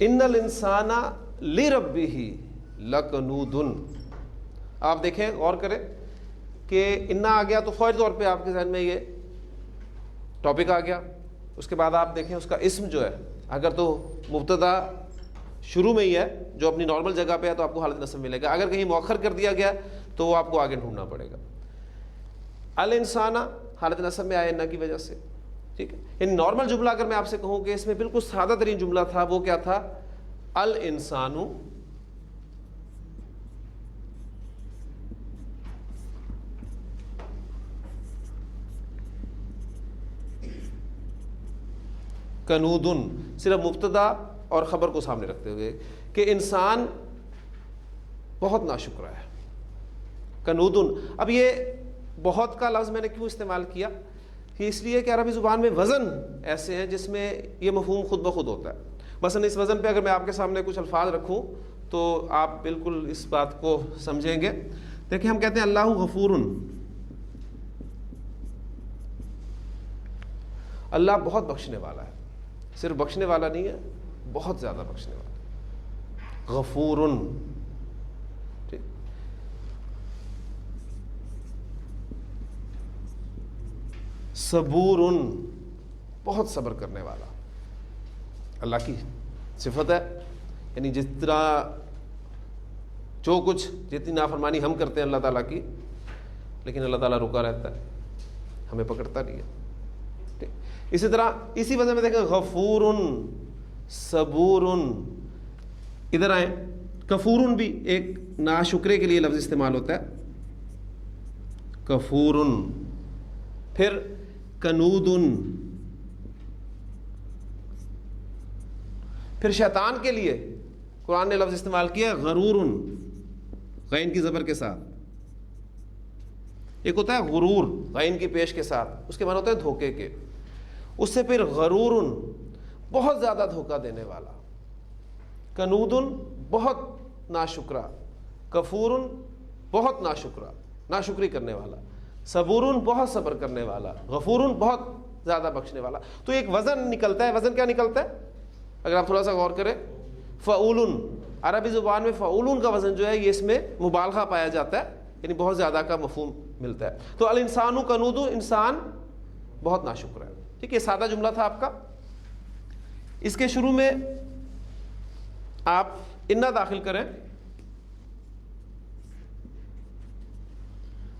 ان الانسان لربہ لکنود. آپ دیکھیں غور کریں کہ انا آ گیا تو فوری طور پہ آپ کے ذہن میں یہ ٹاپک آ گیا. اس کے بعد آپ دیکھیں اس کا اسم جو ہے، اگر تو مبتدا شروع میں ہی ہے جو اپنی نارمل جگہ پہ ہے تو آپ کو حالت نصب ملے گا. اگر کہیں مؤخر کر دیا گیا تو وہ آپ کو آگے ڈھونڈنا پڑے گا. الانسان حالت نصب میں آیا انا کی وجہ سے. ٹھیک ہے، یعنی نارمل جملہ اگر میں آپ سے کہوں کہ اس میں بالکل سادہ ترین جملہ تھا، وہ کیا تھا؟ الانسان کنود، صرف مبتدا اور خبر کو سامنے رکھتے ہوئے کہ انسان بہت ناشکرا ہے. کنود. اب یہ بہت کا لفظ میں نے کیوں استعمال کیا؟ کہ اس لیے کہ عربی زبان میں وزن ایسے ہیں جس میں یہ مفہوم خود بخود ہوتا ہے. مثلا اس وزن پہ اگر میں آپ کے سامنے کچھ الفاظ رکھوں تو آپ بالکل اس بات کو سمجھیں گے. دیکھیں ہم کہتے ہیں اللہ غفور، اللہ بہت بخشنے والا ہے. صرف بخشنے والا نہیں ہے، بہت زیادہ بخشنے والا. غفور. ٹھیک. صبور، بہت صبر کرنے والا. اللہ کی صفت ہے، یعنی جس طرح جو کچھ جتنی نافرمانی ہم کرتے ہیں اللہ تعالیٰ کی، لیکن اللہ تعالیٰ رکا رہتا ہے، ہمیں پکڑتا نہیں ہے. اسی طرح اسی وجہ میں دیکھیں غفور صبور. ادھر آئیں، کفور بھی ایک ناشکرے کے لیے لفظ استعمال ہوتا ہے، کفور. پھر کنود. پھر شیطان کے لیے قرآن نے لفظ استعمال کیا غرور، غین کی زبر کے ساتھ. ایک ہوتا ہے غرور غین کی پیش کے ساتھ، اس کے معنی ہوتے ہیں دھوکے کے. اس سے پھر غرور، بہت زیادہ دھوکہ دینے والا. کنود، بہت ناشکرا. کفور، بہت ناشکرا، ناشکری کرنے والا. صبور، بہت صبر کرنے والا. غفور، بہت زیادہ بخشنے والا. تو ایک وزن نکلتا ہے. وزن کیا نکلتا ہے اگر آپ تھوڑا سا غور کریں؟ فعول. عربی زبان میں فعول کا وزن جو ہے یہ اس میں مبالغہ پایا جاتا ہے، یعنی بہت زیادہ کا مفہوم ملتا ہے. تو الانسان کنود، انسان بہت ناشکر ہے. ٹھیک ہے، سادہ جملہ تھا آپ کا. اس کے شروع میں آپ انا داخل کریں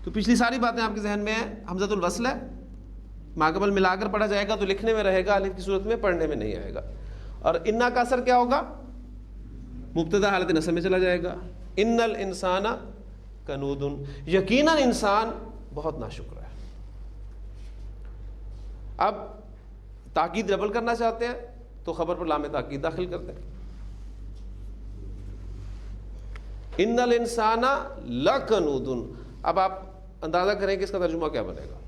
تو پچھلی ساری باتیں آپ کے ذہن میں ہیں. حمزۃ الوصل ہے، ماقبل ملا کر پڑھا جائے گا تو لکھنے میں رہے گا، الف کی صورت میں پڑھنے میں نہیں آئے گا. اور انا کا اثر کیا ہوگا؟ مبتدا حالت نصب میں چلا جائے گا. ان الانسان کنود، یقیناً انسان بہت ناشکر ہے. اب تاکید ڈبل کرنا چاہتے ہیں تو خبر پر لام تاکید داخل کرتے ہیں. ان الانسان لکنود. اب آپ اندازہ کریں کہ اس کا ترجمہ کیا بنے گا.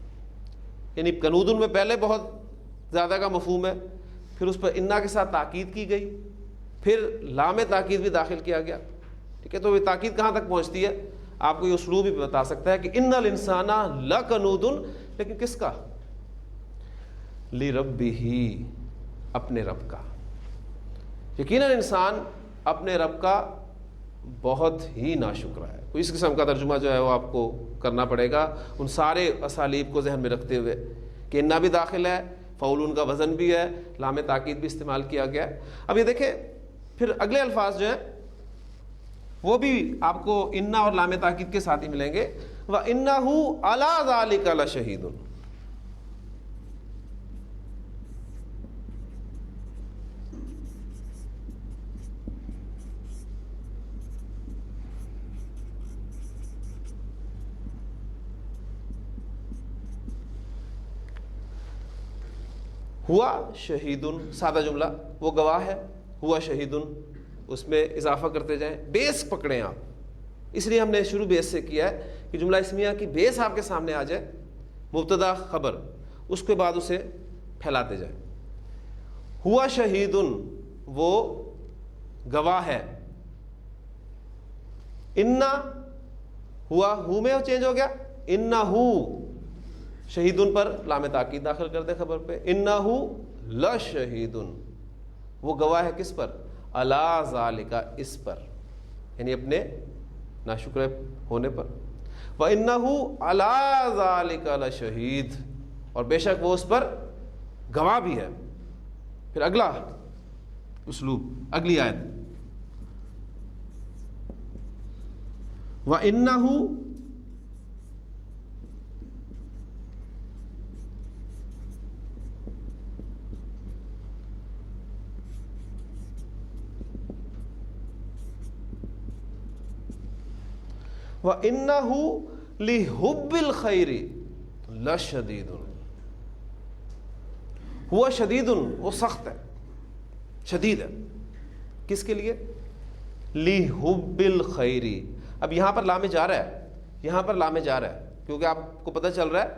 یعنی کنود میں پہلے بہت زیادہ کا مفہوم ہے، پھر اس پر انا کے ساتھ تاکید کی گئی، پھر لام تاکید بھی داخل کیا گیا. ٹھیک ہے، تو یہ تاکید کہاں تک پہنچتی ہے آپ کو یہ اسلوب بھی بتا سکتا ہے کہ ان الانسان لکنود، لیکن کس کا؟ لربہ، اپنے رب کا. یقیناً انسان اپنے رب کا بہت ہی ناشکرا ہے. کوئی اس قسم کا ترجمہ جو ہے وہ آپ کو کرنا پڑے گا ان سارے اسالیب کو ذہن میں رکھتے ہوئے کہ انا بھی داخل ہے، فعولون کا وزن بھی ہے، لام تاکید بھی استعمال کیا گیا ہے. اب یہ دیکھیں پھر اگلے الفاظ جو ہیں وہ بھی آپ کو انا اور لام تاکید کے ساتھ ہی ملیں گے. وَإِنَّهُ عَلَىٰ ذَلِكَ لَشَهِيدٌ. ہوا شہیدن، سادہ جملہ، وہ گواہ ہے. ہوا شہیدن، اس میں اضافہ کرتے جائیں، بیس پکڑیں آپ. اس لیے ہم نے شروع بیس سے کیا ہے کہ جملہ اسمیہ کی بیس آپ کے سامنے آ جائے، مبتدا خبر، اس کے بعد اسے پھیلاتے جائیں. ہوا شہیدن، وہ گواہ ہے. انا ہوا، ہو میں چینج ہو گیا، انا ہو شہیدن پر لام تاکید داخل کر دیں خبر پہ. انہ لشہیدن، وہ گواہ ہے کس پر؟ علی ذالک، اس پر، یعنی اپنے ناشکر ہونے پر، وَإِنَّهُ عَلَىٰ ذَلِكَ لَشَهِيدٌ، اور بے شک وہ اس پر گواہ بھی ہے۔ پھر اگلا اسلوب، اگلی آیت، وَإِنَّهُ وَإِنَّهُ لِحُبِّ الْخَيْرِ لَشَدِيدٌ، ہوا شدید، وہ سخت ہے، شدید ہے، کس کے لیے؟ لِحُبِّ الْخَيْرِ، اب یہاں پر لام جار ہے، یہاں پر لام جار ہے، کیونکہ آپ کو پتہ چل رہا ہے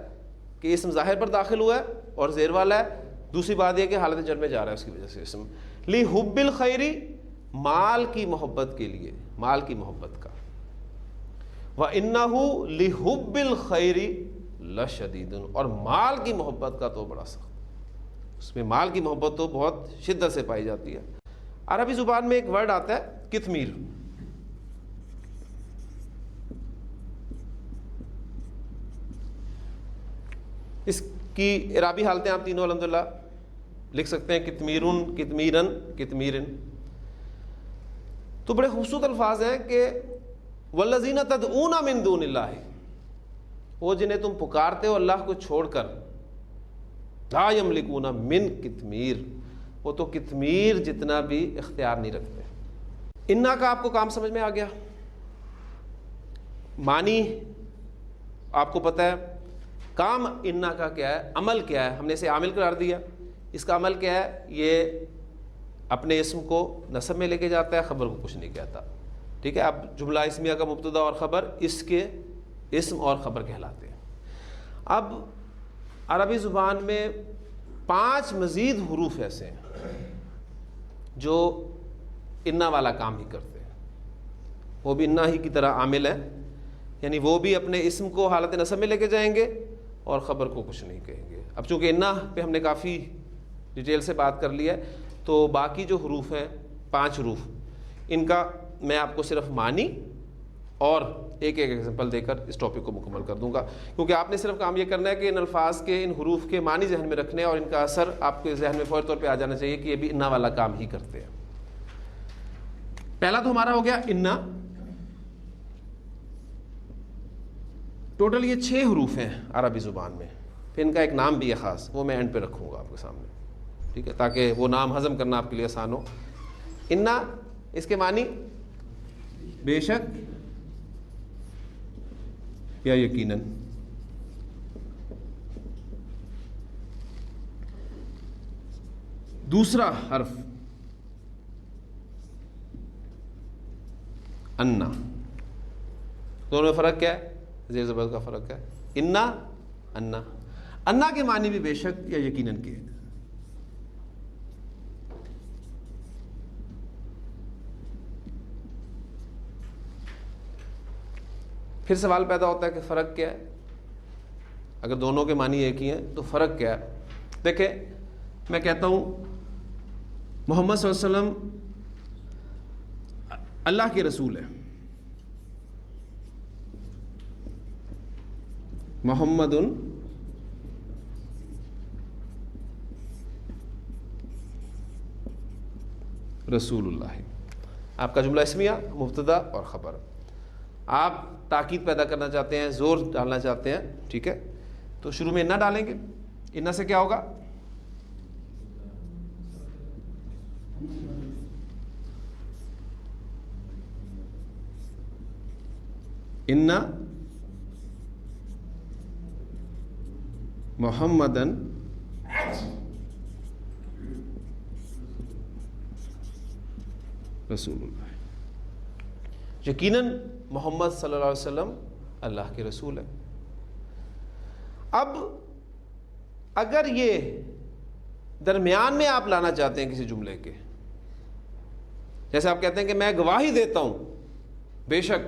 کہ اسم ظاہر پر داخل ہوا ہے اور زیر والا ہے۔ دوسری بات یہ کہ حالت جر میں جا رہا ہے، اس کی وجہ سے اسم لِحُبِّ الْخَيْرِ، مال کی محبت کے لیے، مال کی محبت کا، وَإِنَّهُ لِحُبِّ الْخَيْرِ لَشَدِيدٌ، اور مال کی محبت کا تو بڑا سخت، اس میں مال کی محبت تو بہت شدت سے پائی جاتی ہے۔ عربی زبان میں ایک ورڈ آتا ہے کتمیر، اس کی اعرابی حالتیں آپ تینوں الحمدللہ لکھ سکتے ہیں، کتمیرن، کتمیرن، کتمیرن، تو بڑے خوبصورت الفاظ ہیں کہ والذین تدعون من دون اللہ، وہ جنہیں تم پکارتے ہو اللہ کو چھوڑ کر، لا یملکون من کتمیر، وہ تو کتمیر جتنا بھی اختیار نہیں رکھتے۔ انا کا آپ کو کام سمجھ میں آ گیا؟ معنی آپ کو پتہ ہے، کام انا کا کیا ہے، عمل کیا ہے، ہم نے اسے عامل قرار دیا، اس کا عمل کیا ہے؟ یہ اپنے اسم کو نصب میں لے کے جاتا ہے، خبر کو کچھ نہیں کہتا، ٹھیک ہے؟ اب جملہ اسمیہ کا مبتدا اور خبر اس کے اسم اور خبر کہلاتے ہیں۔ اب عربی زبان میں 5 مزید حروف ایسے ہیں جو انا والا کام ہی کرتے ہیں، وہ بھی انا ہی کی طرح عامل ہیں، یعنی وہ بھی اپنے اسم کو حالت نصب میں لے کے جائیں گے اور خبر کو کچھ نہیں کہیں گے۔ اب چونکہ انا پہ ہم نے کافی ڈیٹیل سے بات کر لی ہے، تو باقی جو حروف ہیں 5 حروف، ان کا میں آپ کو صرف معنی اور ایک ایگزامپل دے کر اس ٹاپک کو مکمل کر دوں گا، کیونکہ آپ نے صرف کام یہ کرنا ہے کہ ان الفاظ کے، ان حروف کے معنی ذہن میں رکھنے اور ان کا اثر آپ کے ذہن میں فوری طور پہ آ جانا چاہیے کہ یہ بھی انا والا کام ہی کرتے ہیں۔ پہلا تو ہمارا ہو گیا انا، ٹوٹل یہ 6 حروف ہیں عربی زبان میں، پھر ان کا ایک نام بھی ہے خاص، وہ میں اینڈ پہ رکھوں گا آپ کے سامنے، ٹھیک ہے، تاکہ وہ نام ہضم کرنا آپ کے لیے آسان ہو۔ انا، اس کے معنی بے شک یا یقیناً، دوسرا حرف انا، دونوں میں فرق کیا ہے؟ زیر زبر کا فرق ہے، انا، انا، انا کے معنی بھی بے شک یا یقیناً کے ہیں۔ پھر سوال پیدا ہوتا ہے کہ فرق کیا ہے؟ اگر دونوں کے معنی ایک ہی ہیں تو فرق کیا ہے؟ دیکھیں، میں کہتا ہوں محمد صلی اللہ علیہ وسلم اللہ کے رسول ہے، محمد رسول اللہ، آپ کا جملہ اسمیہ، مبتدا اور خبر، آپ تاکید پیدا کرنا چاہتے ہیں، زور ڈالنا چاہتے ہیں، ٹھیک ہے، تو شروع میں انا ڈالیں گے۔ انا سے کیا ہوگا؟ انا محمدن رسول اللہ، یقیناً محمد صلی اللہ علیہ وسلم اللہ کے رسول ہے۔ اب اگر یہ درمیان میں آپ لانا چاہتے ہیں کسی جملے کے، جیسے آپ کہتے ہیں کہ میں گواہی دیتا ہوں بے شک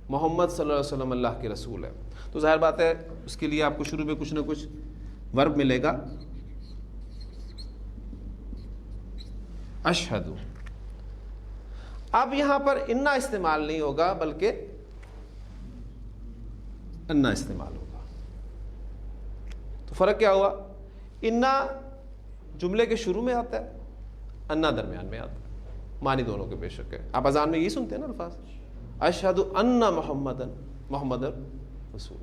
محمد صلی اللہ علیہ وسلم اللہ کے رسول ہے، تو ظاہر بات ہے اس کے لیے آپ کو شروع میں کچھ نہ کچھ ورب ملے گا، اشہد، اب یہاں پر انا استعمال نہیں ہوگا بلکہ انا استعمال ہوگا. تو فرق کیا ہوا؟ انا جملے کے شروع میں آتا ہے، انا درمیان میں آتا ہے، معنی دونوں کے بے شک ہے. آپ اذان میں یہی سنتے ہیں نا الفاظ، اشہد ان محمد رسول،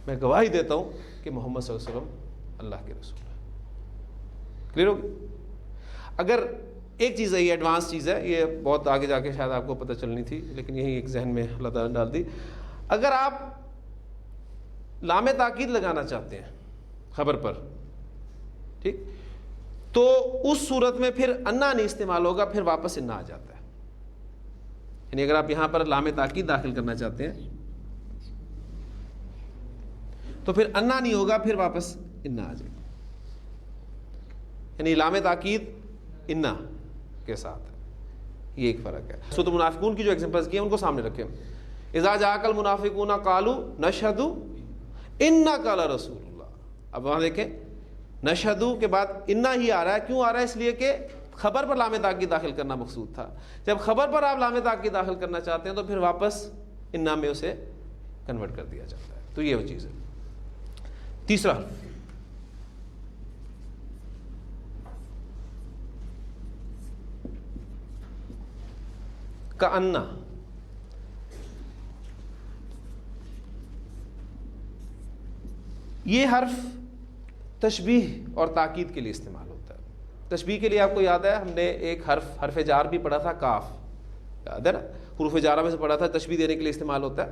میں گواہی دیتا ہوں کہ محمد صلی اللہ علیہ وسلم اللہ کے رسول ہے. کلیئر ہوگی؟ اگر ایک چیز ہے، یہ ایڈوانس چیز ہے، یہ بہت آگے جا کے شاید آپ کو پتہ چلنی تھی، لیکن یہی ایک ذہن میں اللہ تعالیٰ نے ڈال دی. اگر آپ لام تاکید لگانا چاہتے ہیں خبر پر، ٹھیک، تو اس صورت میں پھر انا نہیں استعمال ہوگا، پھر واپس انا آ جاتا ہے. یعنی اگر آپ یہاں پر لام تاکید داخل کرنا چاہتے ہیں تو پھر انا نہیں ہوگا، پھر واپس انا آ جائے گا. یعنی لام تاکید انا کے ساتھ ہے. یہ ایک فرق ہے. سورۃ المنافقون کی جو ایگزامپلز کی ہیں ان کو سامنے رکھیں. اذا جاءک المنافقون قالوا نشہد انک لرسول اللہ. اب وہاں دیکھیں نشہد کے بعد انا ہی آ رہا ہے. کیوں آ رہا ہے؟ اس لیے کہ خبر پر لام تاکید داخل کرنا مقصود تھا. جب خبر پر آپ لام تاکید داخل کرنا چاہتے ہیں تو پھر واپس انا میں اسے کنورٹ کر دیا جاتا ہے. تو یہ وہ چیز ہے. تیسرا حرف کأنہ. یہ حرف تشبیہ اور تاکید کے لیے استعمال ہوتا ہے. تشبیہ کے لیے آپ کو یاد ہے ہم نے ایک حرف جار بھی پڑھا تھا، کاف، یاد ہے نا؟ حروف جارہ میں سے پڑھا تھا. تشبیہ دینے کے لیے استعمال ہوتا ہے.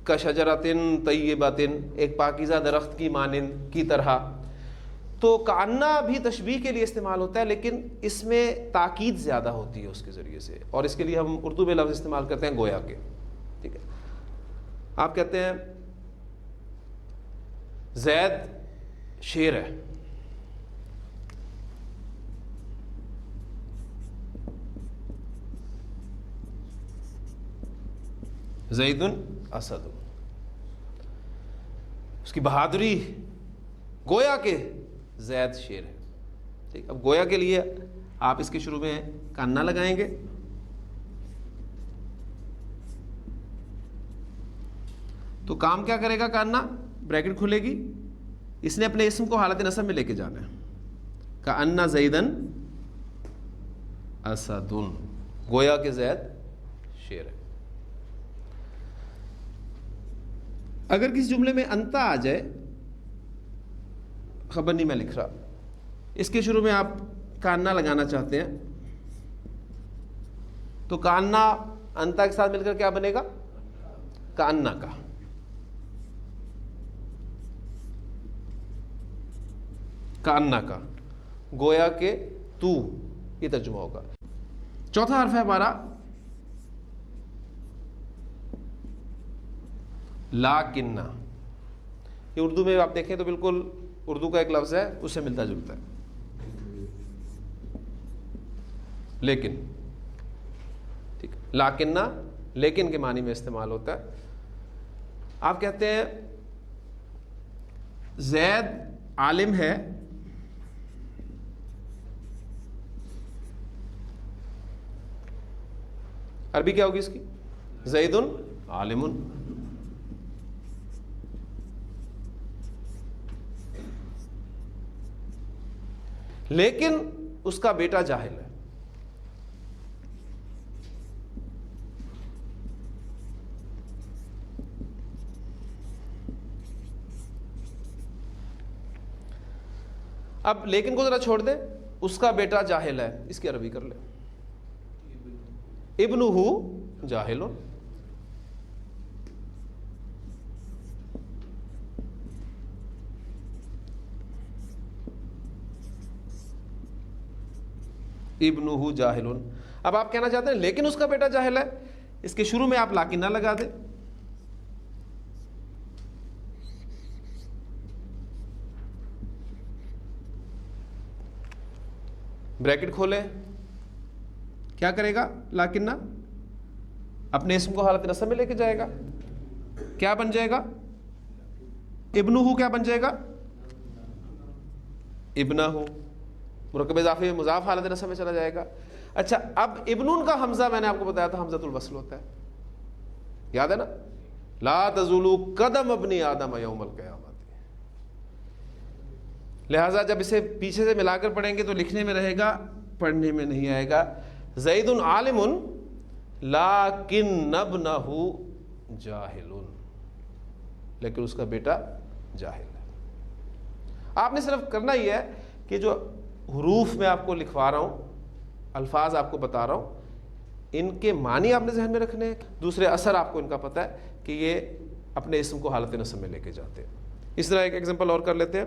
کشجرۃ طیبۃ، ایک پاکیزہ درخت کی مانند کی طرح. تو کأنہ بھی تشبیہ کے لیے استعمال ہوتا ہے، لیکن اس میں تاکید زیادہ ہوتی ہے اس کے ذریعے سے، اور اس کے لیے ہم اردو میں لفظ استعمال کرتے ہیں گویا کے. ٹھیک ہے، آپ کہتے ہیں زید شیر ہے، زید اسد، اس کی بہادری، گویا کہ زید شیر ہے. ٹھیک، اب گویا کے لیے آپ اس کے شروع میں کأنہ لگائیں گے. تو کام کیا کرے گا کأنہ؟ بریکٹ کھلے گی، اس نے اپنے اسم کو حالت نصب میں لے کے جانا ہے. کأنہ زیدن اسدن، گویا کہ زید شیر ہے. اگر کسی جملے میں انتا آ جائے، خبر نہیں میں لکھ رہا، اس کے شروع میں آپ کأنہ لگانا چاہتے ہیں، تو کأنہ انتا کے ساتھ مل کر کیا بنے گا؟ کأنہ کا. کأنہ کا، گویا کہ تو، یہ ترجمہ ہوگا. چوتھا حرف ہے ہمارا لاکنہ. یہ اردو میں آپ دیکھیں تو بالکل اردو کا ایک لفظ ہے، اس سے ملتا جلتا ہے، لیکن. ٹھیک، لاکنہ لیکن کے معنی میں استعمال ہوتا ہے. آپ کہتے ہیں زید عالم ہے، عربی کیا ہوگی اس کی؟ زید عالم. لیکن اس کا بیٹا جاہل ہے. اب لیکن کو ذرا چھوڑ دیں، اس کا بیٹا جاہل ہے، اس کی عربی کر لیں ابنہ جاہل. ابنہ جاہل. اب آپ کہنا چاہتے ہیں لیکن اس کا بیٹا جاہل ہے، اس کے شروع میں آپ لاکنہ لگا دیں. بریکٹ کھولیں، کیا کرے گا؟ لاکنہ اپنے اسم کو حالت نصب میں لے کے جائے گا. کیا بن جائے گا؟ ابنہ. کیا بن جائے گا؟ ابنہ. مرکب اضافی میں مضاف حالت نصب میں چلا جائے گا. اچھا اب ابنون کا حمزہ میں نے آپ کو بتایا تھا حمزۃ الوصل ہوتا ہے، یاد ہے نا، لا تزولو قدم ابن آدم یوم القیامت. لہٰذا جب اسے پیچھے سے ملا کر پڑھیں گے تو لکھنے میں رہے گا، پڑھنے میں نہیں آئے گا. زید عالم لیکن ابنہ جاہل، لیکن اس کا بیٹا جاہل ہے. آپ نے صرف کرنا ہی ہے کہ جو حروف میں آپ کو لکھوا رہا ہوں، الفاظ آپ کو بتا رہا ہوں، ان کے معنی آپ نے ذہن میں رکھنے ہیں. دوسرے اثر آپ کو ان کا پتہ ہے کہ یہ اپنے اسم کو حالت نصب میں لے کے جاتے ہیں. اس طرح ایک ایگزامپل اور کر لیتے ہیں.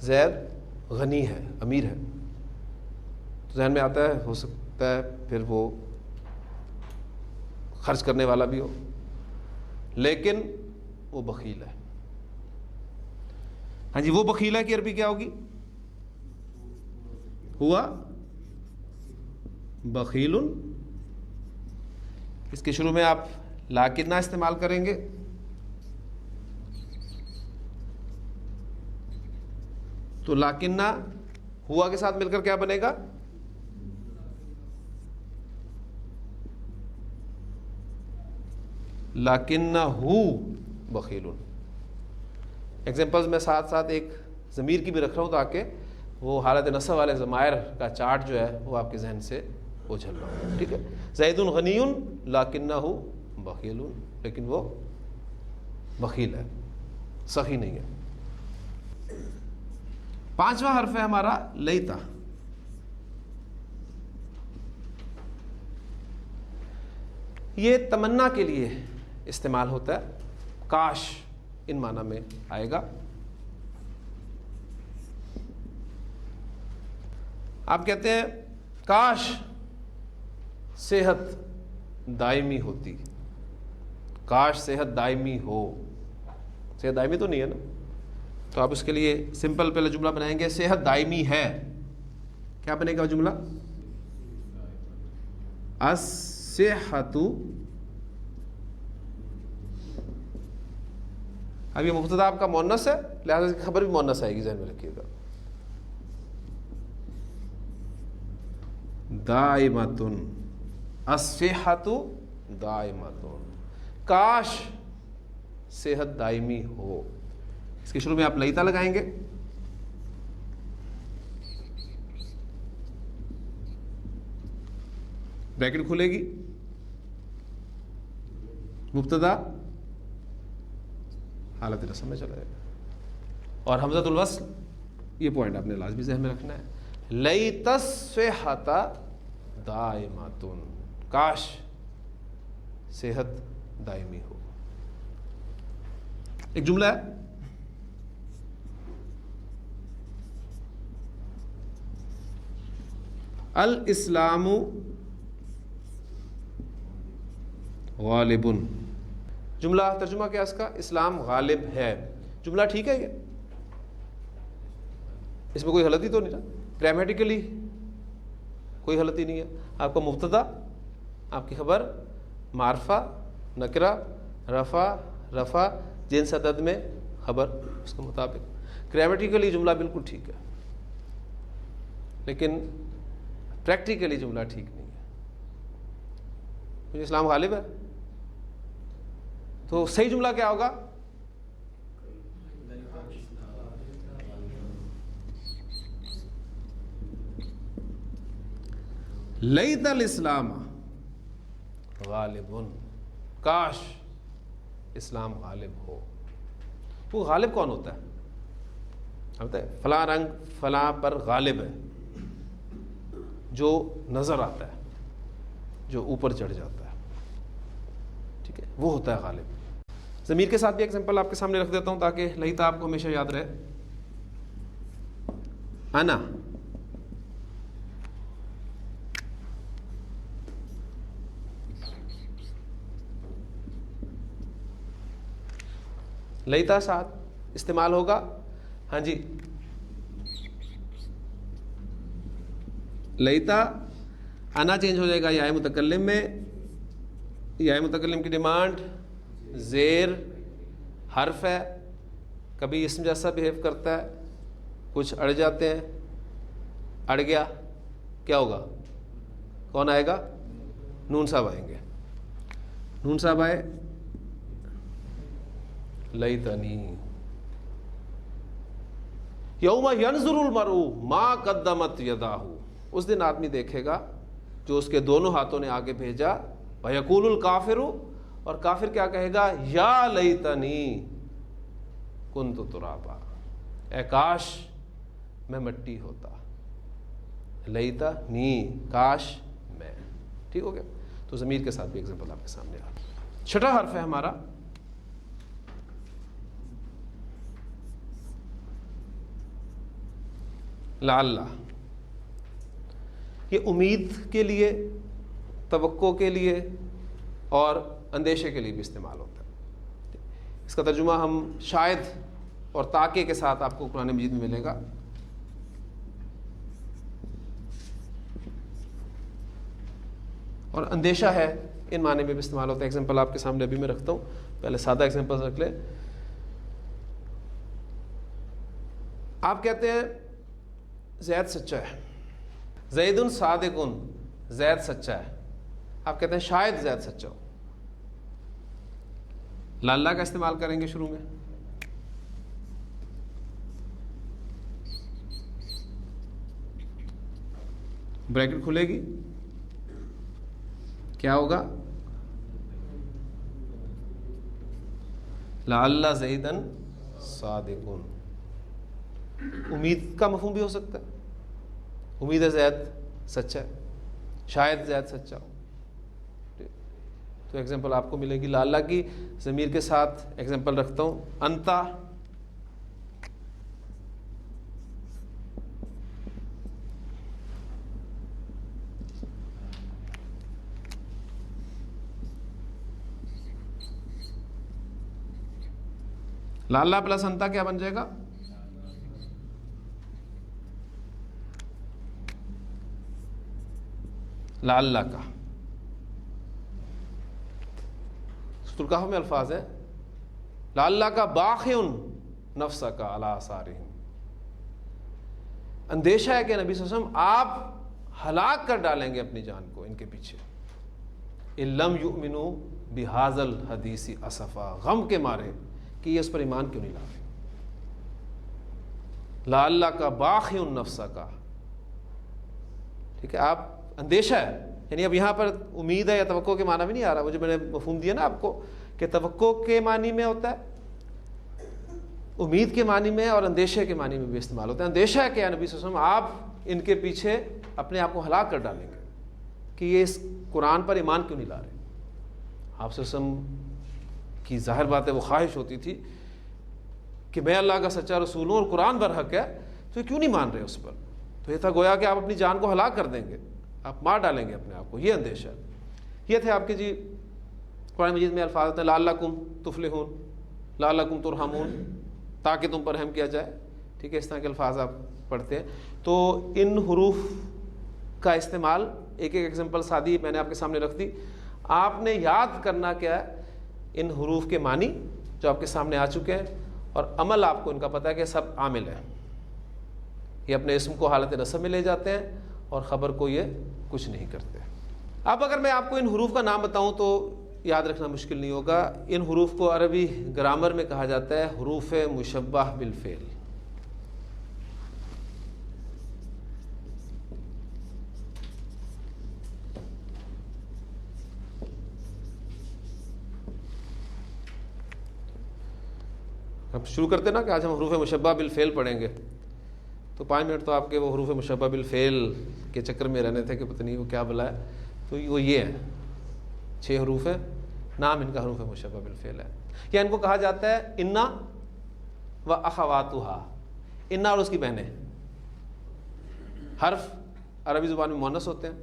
زید غنی ہے، امیر ہے، ذہن میں آتا ہے ہو سکتا ہے پھر وہ خرچ کرنے والا بھی ہو، لیکن وہ بخیل ہے. ہاں جی، وہ بخیل ہے کی عربی کیا ہوگی؟ ہوا بخیل. اس کے شروع میں آپ لاکنہ استعمال کریں گے. تو لاکنہ ہوا کے ساتھ مل کر کیا بنے گا؟ لاکنہ ہو بخیل. ایگزامپلز میں ساتھ ساتھ ایک ضمیر کی بھی رکھ رہا ہوں تاکہ وہ حالت نصب والے ضمائر کا چارٹ جو ہے وہ آپ کے ذہن سے اوجھل رہا ہو. ٹھیک ہے، زید غنی لاکنہ ہو بخیل، لیکن وہ بخیل ہے، سخی نہیں ہے. پانچواں حرف ہے ہمارا لیتا. یہ تمنا کے لیے استعمال ہوتا ہے، کاش ان معنی میں آئے گا. آپ کہتے ہیں کاش صحت دائمی ہوتی. کاش صحت دائمی ہو، صحت دائمی تو نہیں ہے نا، تو آپ اس کے لیے سمپل پہلے جملہ بنائیں گے، صحت دائمی ہے. کیا بنے گا جملہ؟ الصحۃ. اب یہ مبتدا آپ کا مؤنث ہے، لہذا اس کی خبر بھی مؤنث آئے گی، ذہن میں رکھیے گا. دائمۃ، الصحۃ دائمۃ، کاش صحت دائمی ہو. اس کے شروع میں آپ لیتا لگائیں گے. بریکٹ کھلے گی، مبتدا حالت نصب میں چلا جائے گا. اور حمزۃ الوصل، یہ پوائنٹ آپ نے لازمی ذہن میں رکھنا ہے. لیت الصحۃ دائمۃ، کاش صحت دائمی ہو. ایک جملہ ہے، الاسلام غالب. جملہ ترجمہ کیا اس کا؟ اسلام غالب ہے. جملہ ٹھیک ہے، یہ اس میں کوئی غلطی تو نہیں نا؟ گرامیٹیکلی کوئی غلطی نہیں ہے. آپ کا مبتدا، آپ کی خبر، معرفہ، نکرہ، رفع جنس عدد میں خبر اس کے مطابق. گرامیٹیکلی جملہ بالکل ٹھیک ہے، لیکن پریکٹیکلی جملہ ٹھیک نہیں ہے. کیونکہ اسلام غالب ہے، تو صحیح جملہ کیا ہوگا؟ لیت الاسلام غالب، کاش اسلام غالب ہو. وہ غالب کون ہوتا ہے؟ ہوتا ہے فلاں رنگ فلاں پر غالب ہے، جو نظر آتا ہے، جو اوپر چڑھ جاتا ہے. ٹھیک ہے، وہ ہوتا ہے غالب. ضمیر کے ساتھ بھی ایگزامپل آپ کے سامنے رکھ دیتا ہوں تاکہ لیتا آپ کو ہمیشہ یاد رہے. انا، لیتا ساتھ استعمال ہوگا. ہاں جی، لیتا انا چینج ہو جائے گا یا متکلم میں. یا متکلم کی ڈیمانڈ زیر حرف ہے، کبھی اسم جیسا بہیو کرتا ہے، کچھ اڑ جاتے ہیں. اڑ گیا کیا ہوگا؟ کون آئے گا؟ نون صاحب آئیں گے. نون صاحب آئے لیتنی. یوم ینظر المرء ما قدمت یداہ، اس دن آدمی دیکھے گا جو اس کے دونوں ہاتھوں نے آگے بھیجا. ویقول الکافر، اور کافر کیا کہے گا؟ یا لیتنی کنت ترابا، اے کاش میں مٹی ہوتا. لیتنی کاش میں. ٹھیک ہو گیا؟ تو ضمیر کے ساتھ بھی ایگزامپل آپ کے سامنے آ رہا. چھٹا حرف ہے ہمارا لعل. یہ امید کے لیے، توقع کے لیے اور اندیشے کے لیے بھی استعمال ہوتا ہے. اس کا ترجمہ ہم شاید اور تاکہ کے ساتھ آپ کو قرآن مجید میں ملے گا. اور اندیشہ ہے ان معنی میں بھی استعمال ہوتا ہے. ایگزامپل آپ کے سامنے ابھی میں رکھتا ہوں، پہلے سادہ ایگزامپل رکھ لیں. آپ کہتے ہیں زید سچا ہے، زید صادق، زید سچا ہے. آپ کہتے ہیں شاید زید سچا ہو. لعل کا استعمال کریں گے شروع میں. بریکٹ کھلے گی، کیا ہوگا؟ لعل زیدن صادق. امید کا مفہوم بھی ہو سکتا ہے. امید ہے زید سچا ہے، شاید زید سچا ہو. تو ایگزامپل آپ کو ملے گی لعل کی. ضمیر کے ساتھ ایگزامپل رکھتا ہوں انتا. لعل پلس انتا کیا بن جائے گا؟ لعل کا. سورۃ الکہف میں الفاظ ہے لعل کا باخع نفسک علی آثارہم. اندیشہ ہے کہ نبی صلی اللہ علیہ وسلم آپ ہلاک کر ڈالیں گے اپنی جان کو ان کے پیچھے. ان لم یؤمنوا بہذا الحدیث اسفا، غم کے مارے کہ یہ اس پر ایمان کیوں نہیں لا رہے. لعل کا باخع نفسک. ٹھیک ہے، آپ اندیشہ ہے، یعنی اب یہاں پر امید ہے یا توقع کے معنی بھی نہیں آ رہا. وہ جو میں نے مفہوم دیا نا آپ کو کہ توقع کے معنی میں ہوتا ہے، امید کے معنی میں اور اندیشے کے معنی میں بھی استعمال ہوتا ہے. اندیشہ ہے کہ نبی صلی اللہ علیہ وسلم آپ ان کے پیچھے اپنے آپ کو ہلاک کر ڈالیں گے کہ یہ اس قرآن پر ایمان کیوں نہیں لا رہے. آپ صلی اللہ علیہ وسلم کی ظاہر بات ہے وہ خواہش ہوتی تھی کہ میں اللہ کا سچا رسول ہوں اور قرآن برحق ہے، تو یہ کیوں نہیں مان رہے اس پر. تو یہ تھا گویا کہ آپ اپنی جان کو ہلاک کر دیں گے، آپ مار ڈالیں گے اپنے آپ کو. یہ اندیشہ. یہ تھے آپ کے جی قرآن مجید میں الفاظ ہیں لعلکم تفلحون، لعلکم ترحمون، تاکہ تم پر رحم کیا جائے. ٹھیک ہے، اس طرح کے الفاظ آپ پڑھتے ہیں. تو ان حروف کا استعمال ایک ایک ایگزامپل سادی میں نے آپ کے سامنے رکھ دی. آپ نے یاد کرنا کیا ہے ان حروف کے معنی جو آپ کے سامنے آ چکے ہیں، اور عمل آپ کو ان کا پتہ ہے کہ سب عامل ہے. یہ اپنے اسم کو حالت نصب میں لے جاتے ہیں اور خبر کو یہ کچھ نہیں کرتے. اب اگر میں آپ کو ان حروف کا نام بتاؤں تو یاد رکھنا مشکل نہیں ہوگا. ان حروف کو عربی گرامر میں کہا جاتا ہے حروف مشبہ بالفعل. اب شروع کرتے نا کہ آج ہم حروف مشبہ بالفعل پڑھیں گے، تو 5 منٹ تو آپ کے وہ حروف مشبہ بالفعل کے چکر میں رہنے تھے کہ پتہ نہیں وہ کیا بلا ہے. تو وہ یہ ہے 6 حروف ہیں، نام ان کا حروف مشبہ بالفعل ہے. یا ان کو کہا جاتا ہے انا و اخواتھا، انا اور اس کی بہنیں. حرف عربی زبان میں مؤنث ہوتے ہیں،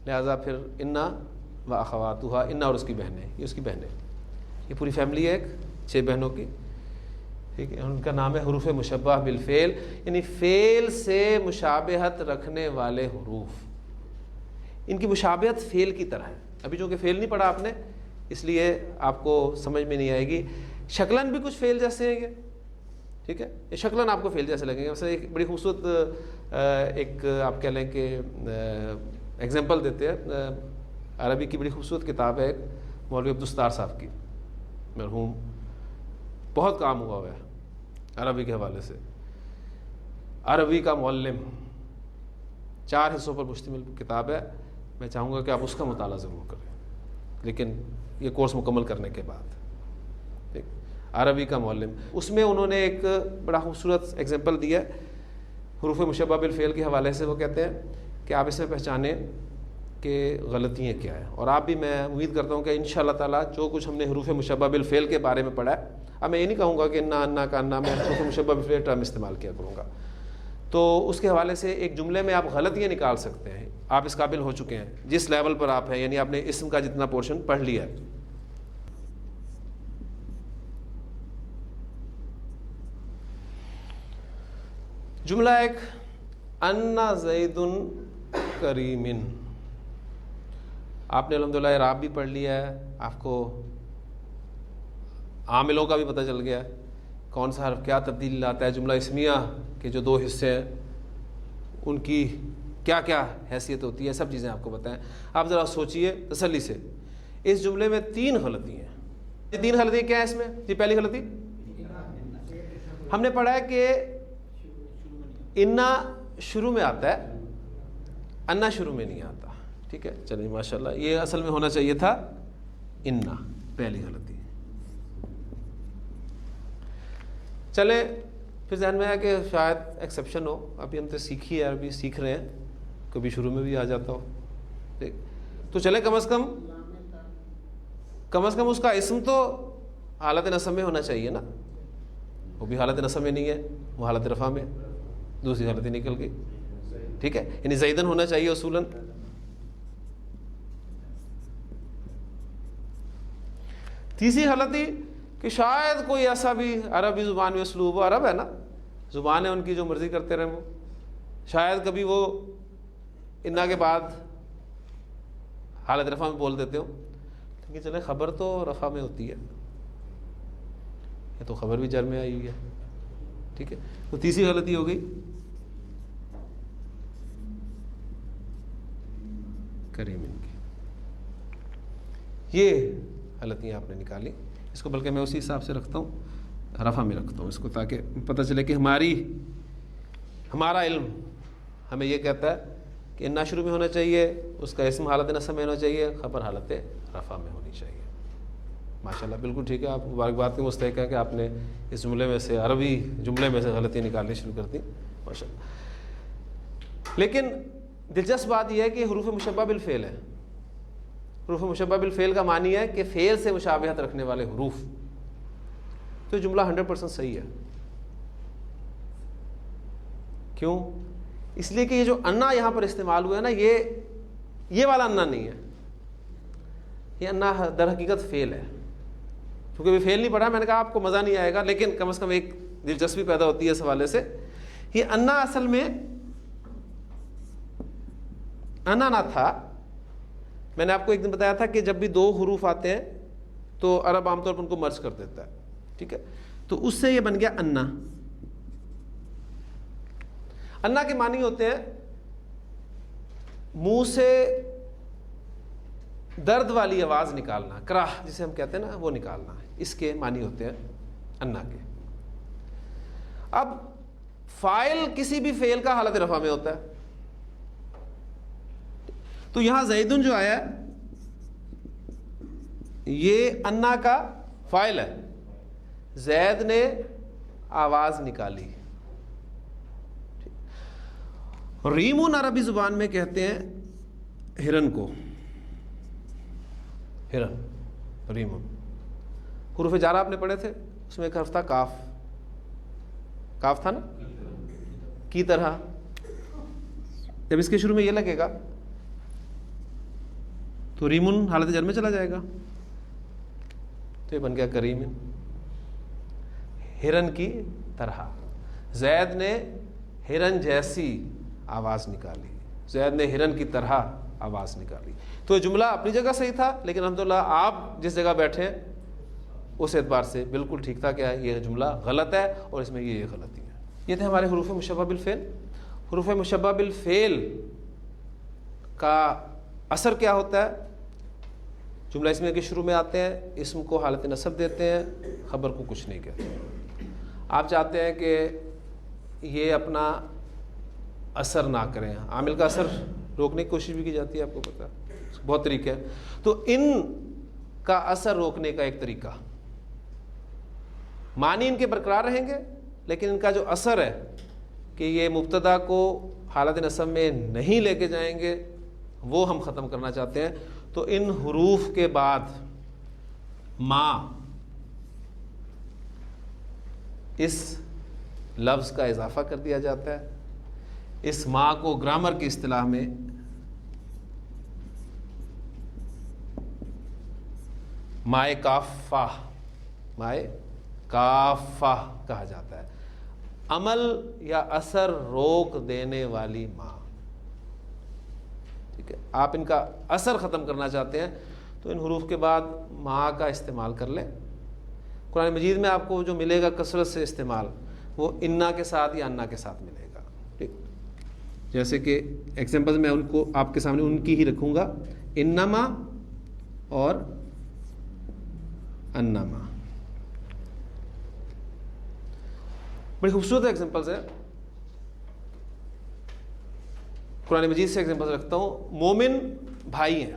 لہذا پھر انا و اخواتھا، انا اور اس کی بہنیں، یہ اس کی بہنیں. یہ پوری فیملی ہے ایک 6 بہنوں کی. ٹھیک ہے، ان کا نام ہے حروف مشبہ بالفعل، یعنی فعل سے مشابہت رکھنے والے حروف. ان کی مشابہت فعل کی طرح ہے. ابھی چونکہ فعل نہیں پڑھا آپ نے اس لیے آپ کو سمجھ میں نہیں آئے گی. شکلاً بھی کچھ فعل جیسے ہیں یہ، ٹھیک ہے. یہ شکلاً آپ کو فعل جیسے لگیں گے. ویسے ایک بڑی خوبصورت ایک آپ کہہ لیں کہ ایگزامپل دیتے ہیں. عربی کی بڑی خوبصورت کتاب ہے ایک مولوی عبدالستار صاحب کی مرحوم, بہت کام ہوا ہے عربی کے حوالے سے. عربی کا معلم, 4 حصوں پر مشتمل کتاب ہے. میں چاہوں گا کہ آپ اس کا مطالعہ ضرور کریں, لیکن یہ کورس مکمل کرنے کے بعد. ٹھیک, عربی کا معلم, اس میں انہوں نے ایک بڑا خوبصورت ایگزامپل دیا ہے حروف مشبہ بالفعل کے حوالے سے. وہ کہتے ہیں کہ آپ اس میں پہچانیں کہ غلطیاں کیا ہیں. اور آپ بھی, میں امید کرتا ہوں کہ انشاءاللہ تعالیٰ جو کچھ ہم نے حروف مشبہ بالفعل کے بارے میں پڑھا ہے, اب میں یہ نہیں کہوں گا کہ انا کا انا میں حروف مشبہ بالفعل ٹرم استعمال کیا کروں گا, تو اس کے حوالے سے ایک جملے میں آپ غلطیاں نکال سکتے ہیں. آپ اس قابل ہو چکے ہیں جس لیول پر آپ ہیں, یعنی آپ نے اسم کا جتنا پورشن پڑھ لیا ہے. جملہ ایک, انا زید کریم. آپ نے الحمدللہ اعراب بھی پڑھ لیا ہے, آپ کو عاملوں کا بھی پتہ چل گیا ہے, کون سا حرف کیا تبدیلی لاتا ہے. جملہ اسمیہ کے جو 2 حصے ہیں ان کی کیا کیا حیثیت ہوتی ہے, سب چیزیں آپ کو بتائیں. آپ ذرا سوچئے تسلی سے. اس جملے میں 3 غلطی ہیں. یہ 3 غلطی کیا ہیں اس میں؟ جی پہلی غلطی ہم نے پڑھا ہے کہ انا شروع میں آتا ہے, انا شروع میں نہیں آتا. ٹھیک ہے, چلیے ماشاءاللہ, یہ اصل میں ہونا چاہیے تھا انا, پہلی غلطی. چلے پھر ذہن میں ہے کہ شاید ایکسیپشن ہو, ابھی ہم تو سیکھی ہے, عربی سیکھ رہے ہیں, کبھی شروع میں بھی آ جاتا ہو. ٹھیک, تو چلے کم از کم اس کا اسم تو حالت نصب میں ہونا چاہیے نا. وہ بھی حالت نصب میں نہیں ہے, وہ حالت رفع میں, دوسری غلطی نکل گئی. ٹھیک ہے, یعنی زیدن ہونا چاہیے اصولاً. تیسری غلطی کہ شاید کوئی ایسا بھی عربی زبان میں اسلوب, عرب ہے نا, زبان ہے ان کی, جو مرضی کرتے رہیں وہ, شاید کبھی وہ انا کے بعد حالت رفع میں بول دیتے ہو. لیکن چلے خبر تو رفع میں ہوتی ہے, یہ تو خبر بھی جر میں آئی ہوئی ہے. ٹھیک ہے, تو تیسری غلطی ہو گئی کریم ان کی. یہ غلطیاں آپ نے نکالی. اس کو بلکہ میں اسی حساب سے رکھتا ہوں, رفع میں رکھتا ہوں اس کو, تاکہ پتہ چلے کہ ہمارا علم ہمیں یہ کہتا ہے کہ انا شروع میں ہونا چاہیے, اس کا اسم حالت نصب میں ہونا چاہیے, خبر حالت رفع میں ہونی چاہیے. ماشاءاللہ بالکل ٹھیک ہے, آپ مبارکباد کے مستحق ہے کہ آپ نے اس جملے میں سے, عربی جملے میں سے غلطیاں نکالنی شروع کر دیں. ماشاءاللہ. لیکن دلچسپ بات یہ ہے کہ حروف مشبہ بالفعل ہے. حروف مشبہ بالفعل کا معنی ہے کہ فعل سے مشابہت رکھنے والے حروف. تو جملہ 100% صحیح ہے. کیوں؟ اس لیے کہ یہ جو انا یہاں پر استعمال ہوا ہے نا, یہ والا انا نہیں ہے. یہ انا در حقیقت فعل ہے. کیونکہ بھی فعل نہیں پڑھا, میں نے کہا آپ کو مزہ نہیں آئے گا, لیکن کم از کم ایک دلچسپی پیدا ہوتی ہے اس حوالے سے. یہ انا اصل میں انا نہ تھا. میں نے آپ کو ایک دن بتایا تھا کہ جب بھی 2 حروف آتے ہیں تو عرب عام طور پر ان کو مرج کر دیتا ہے. ٹھیک ہے, تو اس سے یہ بن گیا انا. انا کے معنی ہوتے ہیں منہ سے درد والی آواز نکالنا, کراہ جسے ہم کہتے ہیں نا, وہ نکالنا. اس کے معنی ہوتے ہیں انا کے. اب فاعل کسی بھی فعل کا حالت رفع میں ہوتا ہے. تو یہاں زیدن جو آیا یہ انا کا فاعل ہے. زید نے آواز نکالی. ریمون عربی زبان میں کہتے ہیں ہرن کو, ہرن, ریمون. حروف جارہ آپ نے پڑھے تھے, اس میں ایک حرف تھا کاف. کاف تھا نا, کی طرح. جب اس کے شروع میں یہ لگے گا تو ریمون حالت جر میں چلا جائے گا, تو یہ بن گیا کریم. ہرن کی طرح. زید نے ہرن جیسی آواز نکالی, زید نے ہرن کی طرح آواز نکالی. تو یہ جملہ اپنی جگہ صحیح تھا, لیکن الحمدللہ آپ جس جگہ بیٹھے اس اعتبار سے بالکل ٹھیک تھا کہ یہ جملہ غلط ہے اور اس میں یہ غلطی ہے. یہ تھے ہمارے حروف مشبہ بالفعل. حروف مشبہ بالفعل کا اثر کیا ہوتا ہے؟ جملہ اسمیہ کے شروع میں آتے ہیں، اسم کو حالت نصب دیتے ہیں، خبر کو کچھ نہیں کہتے. آپ چاہتے ہیں کہ یہ اپنا اثر نہ کریں، عامل کا اثر روکنے کی کوشش بھی کی جاتی ہے، آپ کو پتہ ہے، بہت طریقے ہیں. تو ان کا اثر روکنے کا ایک طریقہ، معنی ان کے برقرار رہیں گے لیکن ان کا جو اثر ہے کہ یہ مبتدا کو حالت نصب میں نہیں لے کے جائیں گے، وہ ہم ختم کرنا چاہتے ہیں. تو ان حروف کے بعد ما اس لفظ کا اضافہ کر دیا جاتا ہے. اس ما کو گرامر کی اصطلاح میں مائے کافہ، مائے کافہ کہا جاتا ہے. عمل یا اثر روک دینے والی ما. ٹھیک ہے، آپ ان کا اثر ختم کرنا چاہتے ہیں تو ان حروف کے بعد ما کا استعمال کر لیں. قرآن مجید میں آپ کو جو ملے گا کثرت سے استعمال، وہ انا کے ساتھ یا انا کے ساتھ ملے گا. ٹھیک، جیسے کہ ایگزامپل میں ان کو آپ کے سامنے ان کی ہی رکھوں گا، انما اور انما. بڑی خوبصورت ایگزامپلز ہے. قرآن مجید سے ایگزامپل رکھتا ہوں. مومن بھائی ہیں،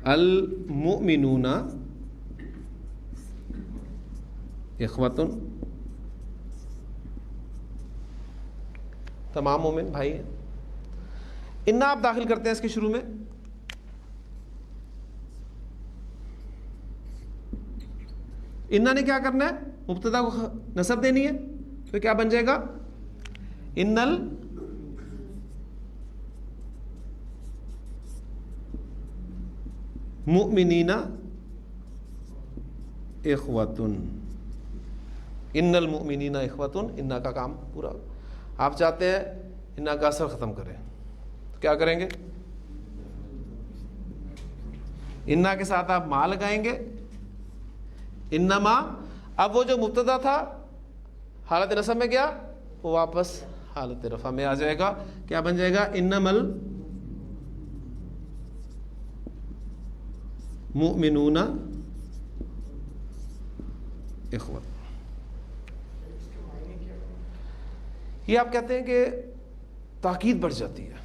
المؤمنون اخوۃ، تمام مومن بھائی ہیں. انا آپ داخل کرتے ہیں اس کے شروع میں، انا نے کیا کرنا ہے؟ مبتدا کو نصب دینی ہے. تو کیا بن جائے گا؟ ان المؤمنین اخوۃ، ان المؤمنین اخوۃ. انا کا کام پورا. آپ چاہتے ہیں انا کا اثر ختم کریں، کیا کریں گے؟ انا کے ساتھ آپ ما لگائیں گے، انما. اب وہ جو مبتدا تھا حالت نصب میں گیا، وہ واپس حالت رفع میں آ جائے گا. کیا بن جائے گا؟ انما المؤمنون اخوۃ. یہ آپ کہتے ہیں کہ تاکید بڑھ جاتی ہے.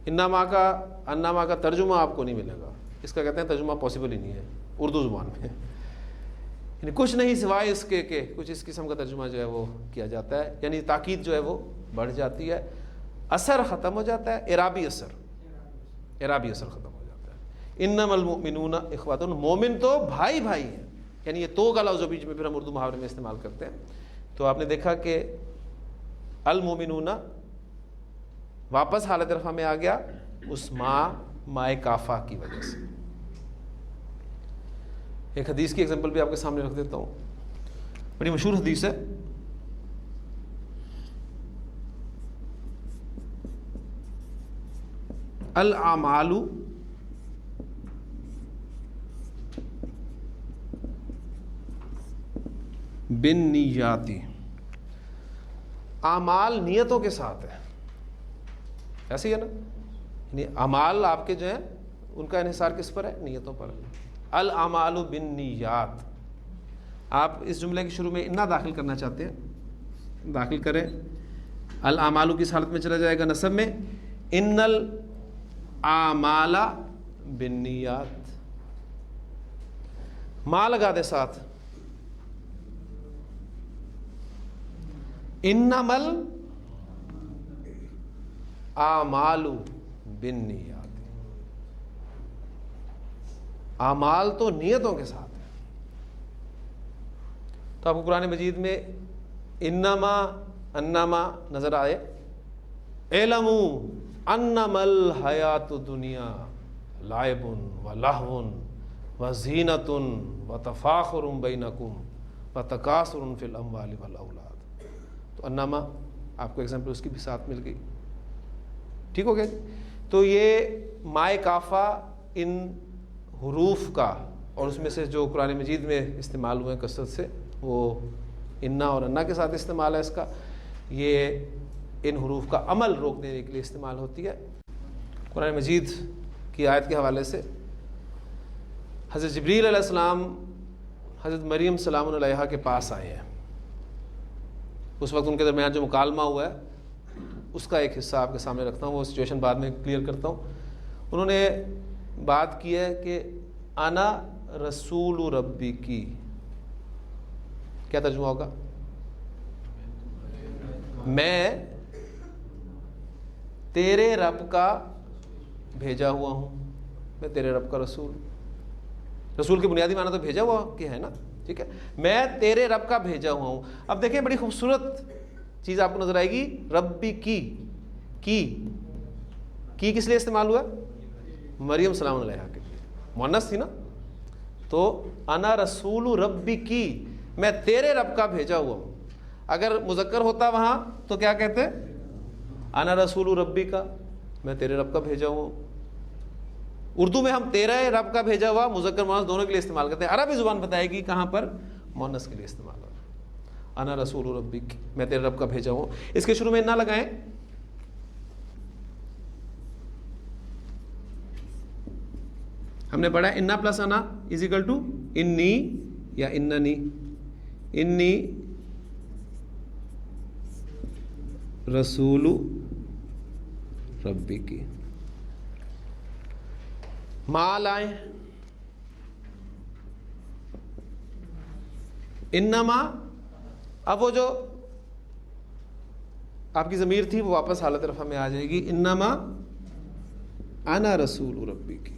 انما کا ترجمہ آپ کو نہیں ملے گا. اس کا کہتے ہیں ترجمہ پاسبل ہی نہیں ہے اردو زبان میں. یعنی کچھ نہیں سوائے اس کے کہ کچھ اس قسم کا ترجمہ جو ہے وہ کیا جاتا ہے. یعنی تاکید جو ہے وہ بڑھ جاتی ہے، اثر ختم ہو جاتا ہے، اعرابی اثر ختم ہو جاتا ہے. انما المؤمنون اخوۃ، مومن تو بھائی بھائی ہیں. یعنی یہ تو کا لفظ بیچ میں پھر ہم اردو محاورے میں استعمال کرتے ہیں. تو آپ نے دیکھا کہ المؤمنون واپس حالت رفع میں آ گیا اس مائے کافہ کی وجہ سے. ایک حدیث کی ایگزامپل بھی آپ کے سامنے رکھ دیتا ہوں، بڑی مشہور حدیث ہے. الاعمال بالنیات، اعمال نیتوں کے ساتھ ہے. ایسے ہی ہے نا، یعنی اعمال آپ کے جو ہیں ان کا انحصار کس پر ہے؟ نیتوں پر. الاعمال بالنیات. آپ اس جملے کے شروع میں انا داخل کرنا چاہتے ہیں، داخل کریں. الاعمال کس حالت میں چلا جائے گا؟ نصب میں. ان الاعمال بالنیات، ما لگا دے ساتھ. انما الاعمال بالنیات، اعمال تو نیتوں کے ساتھ ہے. تو آپ کو قرآن مجید میں انما نظر آئے. اعلموا انما الحیات الدنیا لعب ولہو وزینۃ وتفاخر بینکم وتکاثر فی الاموال والاولاد. تو انما آپ کو ایگزامپل اس کی بھی ساتھ مل گئی. ٹھیک ہو گیا. تو یہ مائے کافہ ان حروف کا، اور اس میں سے جو قرآن مجید میں استعمال ہوئے ہیں کثرت سے، وہ انا اور انا کے ساتھ استعمال ہے اس کا، یہ ان حروف کا عمل روکنے کے لیے استعمال ہوتی ہے۔ قرآن مجید کی آیت کے حوالے سے حضرت جبریل علیہ السلام حضرت مریم سلام علیہا کے پاس آئے ہیں، اس وقت ان کے درمیان جو مکالمہ ہوا ہے اس کا ایک حصہ آپ کے سامنے رکھتا ہوں، وہ سچویشن بعد میں کلیئر کرتا ہوں۔ انہوں نے بات کی ہے کہ انا رسول ربی کی، کیا ترجمہ ہوگا؟ میں تیرے رب کا بھیجا ہوا ہوں، میں تیرے رب کا رسول۔ رسول کے بنیادی معنی تو بھیجا ہوا کہ ہے نا، ٹھیک ہے، میں تیرے رب کا بھیجا ہوا ہوں۔ اب دیکھیں بڑی خوبصورت چیز آپ کو نظر آئے گی، ربی کی کس لیے استعمال ہوا؟ مریم سلام علیہا کے لیے، مؤنث تھی نا، تو انا رسول ربی کی، میں تیرے رب کا بھیجا ہوا ہوں۔ اگر مذکر ہوتا وہاں تو کیا کہتے؟ انا رسول ربی کا، میں تیرے رب کا بھیجا ہوا ہوں۔ اردو میں ہم تیرے رب کا بھیجا ہوا مذکر مؤنث دونوں کے لیے استعمال کرتے ہیں، عربی زبان بتائے گی کہاں پر مؤنث کے لیے استعمال ہوگا۔ انا رسول ربی کی، میں تیرے رب کا بھیجا ہوں۔ اس کے شروع میں نہ لگائیں، ہم نے پڑھا انا پلس انا از اکول ٹو انی یا اننی، انی رسول ربی کی۔ ما لائیں، انما، اب وہ جو آپ کی ضمیر تھی وہ واپس حالت رفع میں آ جائے گی، انما انا رسول ربی کی۔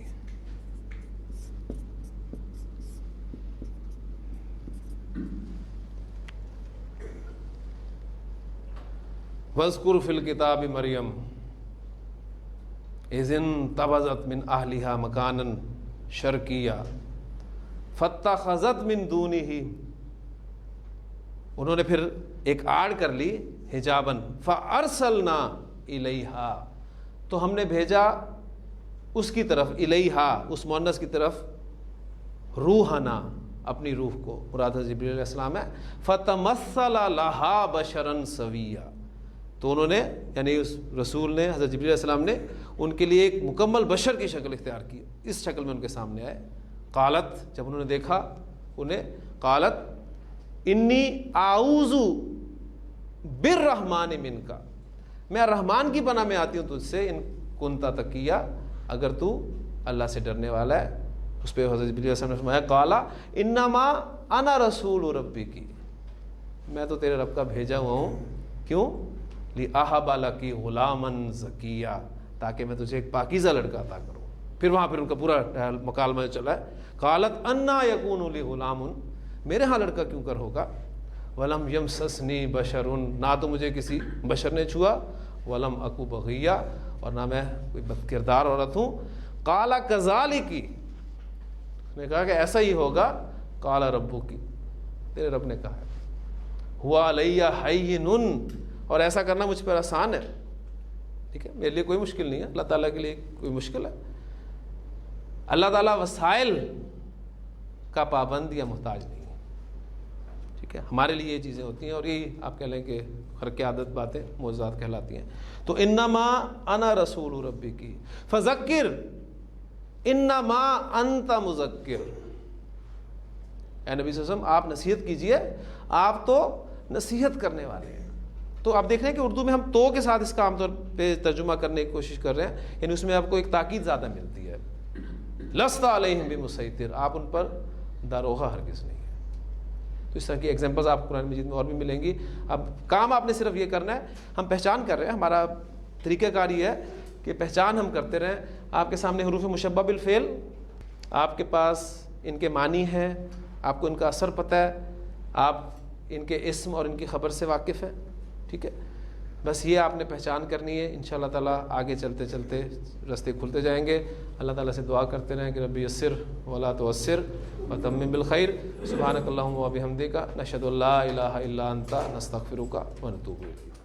وَاذْكُرْ فِي الْكِتَابِ مریم اذ انتبذت من اہلہا مکانا شرقیا فاتخذت من دونہ، انہوں نے پھر ایک آڑ کر لی حجاباً، فارسلنا الیہا، تو ہم نے بھیجا اس کی طرف، الیہا اس مؤنث کی طرف، روحنا اپنی روح کو، مراد حضرت جبریل علیہ السلام ہے، فتمثل لہا بشرا سویا، تو انہوں نے یعنی اس رسول نے حضرت جبریل علیہ السلام نے ان کے لیے ایک مکمل بشر کی شکل اختیار کی، اس شکل میں ان کے سامنے آئے۔ قالت، جب انہوں نے دیکھا انہیں، قالت انی اعوذ بالرحمن منک، میں رحمان کی پناہ میں آتی ہوں تجھ سے، ان کنت تقیا، اگر تو اللہ سے ڈرنے والا ہے۔ اس پہ حضرت جبریل علیہ السلام نے فرمایا قال انما انا رسول ربی کی، میں تو تیرے رب کا بھیجا ہوا ہوں، کیوں؟ لِأَحَبَ لَكِ غُلَامًا زَكِيًّا، تاکہ میں تجھے ایک پاکیزہ لڑکا عطا کروں۔ پھر وہاں پھر ان کا پورا مکالمہ چلا ہے، قالت انا یکون لی غلام، میرے ہاں لڑکا کیوں کر ہوگا، ولم یمسسنی بشر، نہ تو مجھے کسی بشر نے چھوا، ولم اکو بغیہ، اور نہ میں کوئی بد کردار عورت ہوں۔ قال کذالک، نے کہا کہ ایسا ہی ہوگا، قال ربک، تیرے رب نے کہا ہے، ہوا علی ہین، اور ایسا کرنا مجھ پر آسان ہے، ٹھیک ہے، میرے لیے کوئی مشکل نہیں ہے، اللہ تعالیٰ کے لیے کوئی مشکل ہے؟ اللہ تعالیٰ وسائل کا پابند یا محتاج نہیں ہے، ٹھیک ہے، ہمارے لیے یہ چیزیں ہوتی ہیں، اور یہی آپ کہہ لیں کہ خرق عادت باتیں معجزات کہلاتی ہیں۔ تو انما انا رسول ربی کی فذکر انما انت مذکر، اے نبی صلی اللہ علیہ وسلم آپ نصیحت کیجئے، آپ تو نصیحت کرنے والے ہیں۔ تو آپ دیکھ رہے ہیں کہ اردو میں ہم تو کے ساتھ اس کا عام طور پہ ترجمہ کرنے کی کوشش کر رہے ہیں، یعنی اس میں آپ کو ایک تاکید زیادہ ملتی ہے، لست علیہم بمسیطر، آپ ان پر داروغہ ہرگز نہیں ہے۔ تو اس طرح کی ایگزامپلز آپ قرآن مجید میں اور بھی ملیں گی۔ اب کام آپ نے صرف یہ کرنا ہے، ہم پہچان کر رہے ہیں، ہمارا طریقہ کار یہ ہے کہ پہچان ہم کرتے رہیں۔ آپ کے سامنے حروف مشبہ بالفعل، آپ کے پاس ان کے معنی ہیں، آپ کو ان کا اثر پتہ ہے، آپ ان کے اسم اور ان کی خبر سے واقف ہیں، ٹھیک ہے، بس یہ آپ نے پہچان کرنی ہے۔ انشاءاللہ تعالیٰ آگے چلتے چلتے راستے کھلتے جائیں گے۔ اللہ تعالیٰ سے دعا کرتے رہیں کہ ربی یسر ولا تعسر وتمم بالخیر۔ سبحانک اللہم و بحمدک، نشہد ان لا الہ الا انت، نستغفرک ونتوب الیک۔